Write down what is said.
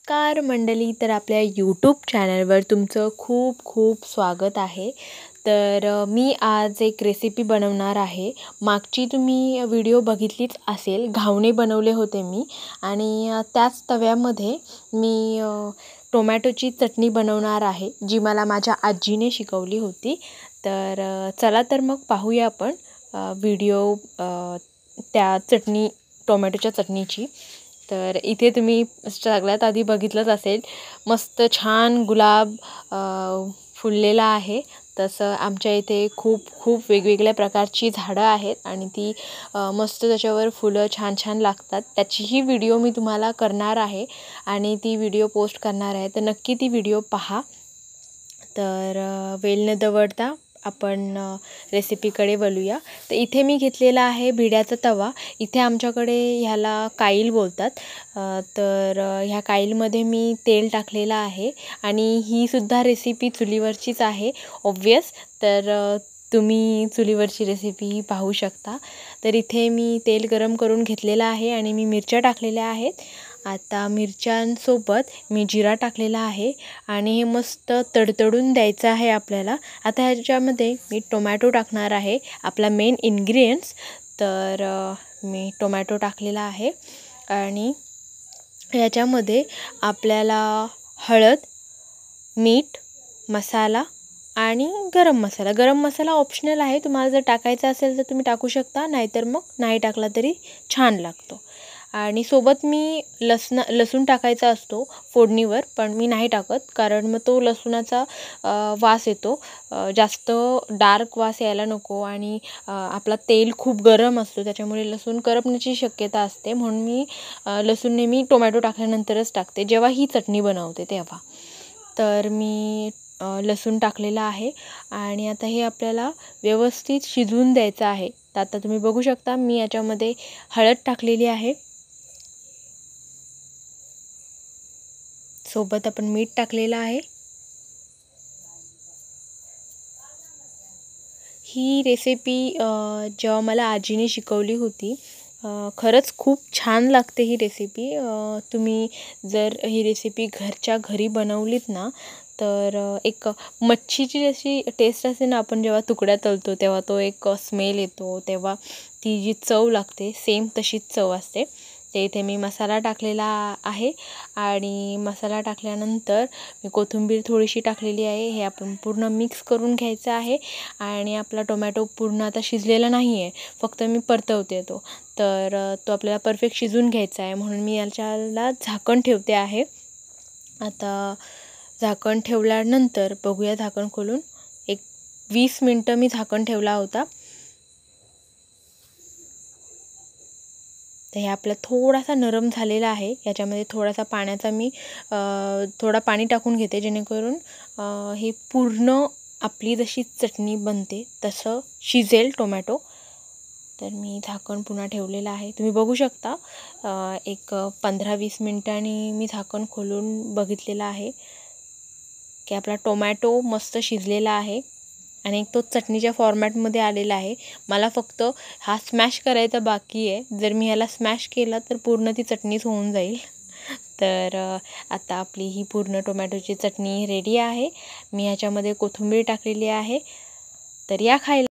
नमस्कार मंडळी, तर आपल्या यूट्यूब चॅनलवर तुमचं खूप खूप स्वागत आहे। तर मी आज एक रेसिपी बनवणार आहे। मागची तुम्ही व्हिडिओ बघितलीच असेल, घावणे बनवले होते मी आणि त्याच तव्यामध्ये मी टोमॅटोची चटणी बनवणार आहे, जी मला माझ्या आजीने शिकवली होती। तर चला तर मग पाहूया आपण व्हिडिओ त्या टोमॅटोच्या चटणीची। तर इथे तुम्ही सगळ्यात आधी बघितलंच असेल, मस्त छान गुलाब फुललेला आहे। तसं आमच्या इथे खूप खूप वेगवेगळ्या प्रकारची झाडं आहेत आणि ती मस्त त्याच्यावर फुलं छान छान लागतात। त्याचीही व्हिडिओ मी तुम्हाला करणार आहे आणि ती व्हिडिओ पोस्ट करणार आहे, तर नक्की ती व्हिडिओ पहा। तर वेळ न दवडता आपण रेसिपीकडे वळूया। तर इथे मी घेतलेला आहे भिड्याचा तवा। इथे आमच्याकडे ह्याला काईल बोलतात। तर ह्या काईलमध्ये मी तेल टाकलेलं आहे आणि ही सुद्धा रेसिपी चुलीवरचीच आहे ऑब्वियस। तर तुम्ही चुलीवरची रेसिपी पाहू शकता। तर इथे मी तेल गरम करून घेतलेलं आहे आणि मी मिरच्या टाकलेल्या आहेत। आता मिरच्यांसोबत मी जिरा टाकलेला आहे आणि हे मस्त तडतडून द्यायचं आहे आपल्याला। आता ह्याच्यामध्ये मी टोमॅटो टाकणार आहे, आपला मेन इन्ग्रेडियंट्स। तर मी टोमॅटो टाकलेला आहे आणि याच्यामध्ये आपल्याला हळद, मीठ, मसाला आणि गरम मसाला ऑप्शनल आहे। तुम्हाला जर टाकायचा असेल तर तुम्ही टाकू शकता, नाहीतर मग नाही टाकला तरी छान लागतो। आणि सोबत मी लसूण टाकायचा असतो फोडणीवर, पण मी नाही टाकत, कारण मग तो लसूणाचा वास येतो, जास्त डार्क वास यायला नको आणि आपला तेल खूप गरम असतो, त्याच्यामुळे लसूण करपण्याची शक्यता असते। म्हणून मी लसूण नेहमी टोमॅटो टाकल्यानंतरच टाकते, जेव्हा ही चटणी बनवते तेव्हा। तर मी लसूण टाकलेला आहे आणि आता हे आपल्याला व्यवस्थित शिजवून द्यायचं आहे। तर आता तुम्ही बघू शकता, मी याच्यामध्ये हळद टाकलेली आहे, सोबत आपण मीठ टाकलेलं आहे। ही रेसिपी जेव्हा मला आजीने शिकवली होती, खरंच खूप छान लागते ही रेसिपी। तुम्ही जर ही रेसिपी घरच्या घरी बनवलीत ना, तर एक मच्छीची जशी टेस्ट असते ना, आपण जेव्हा तुकड्या तळतो तेव्हा तो एक स्मेल येतो, तेव्हा ती जी चव लागते सेम तशीच चव असते। ते इथे मी मसाला टाकलेला आहे आणि मसाला टाकल्यानंतर मी कोथिंबीर थोडीशी टाकलेली आहे। हे आपण पूर्ण मिक्स करून घ्यायचं आहे आणि आपला टोमॅटो पूर्ण आता शिजलेला नाही आहे, फक्त मी परतवते तो। तर तो आपल्याला परफेक्ट शिजून घ्यायचा आहे, म्हणून मी याच्याला झाकण ठेवते आहे। आता झाकण ठेवल्यानंतर बघूया, झाकण खोलून एक 20 मिनटं मी झाकण ठेवला होता। तर हे आपलं थोडासा नरम झालेला आहे। याच्यामध्ये थोडासा पाण्याचा मी थोडा पाणी टाकून घेते, जेणेकरून हे पूर्ण आपली जशी चटणी बनते तसं शिजेल टोमॅटो। तर मी झाकण पुन्हा ठेवलेलं आहे, तुम्ही बघू शकता। एक 15-20 मिनटांनी मी झाकण खोलून बघितलेलं आहे की आपला टोमॅटो मस्त शिजलेला आहे आणि तो चटणीच्या फॉर्मॅटमध्ये आलेला आहे। मला फक्त हा स्मॅश करायचा बाकी आहे, जर मी ह्याला स्मॅश केला तर पूर्ण ती चटणीच होऊन जाईल। तर आता आपली ही पूर्ण टोमॅटोची चटणी रेडी आहे। मी ह्याच्यामध्ये कोथिंबीर टाकलेली आहे, तर या खायला।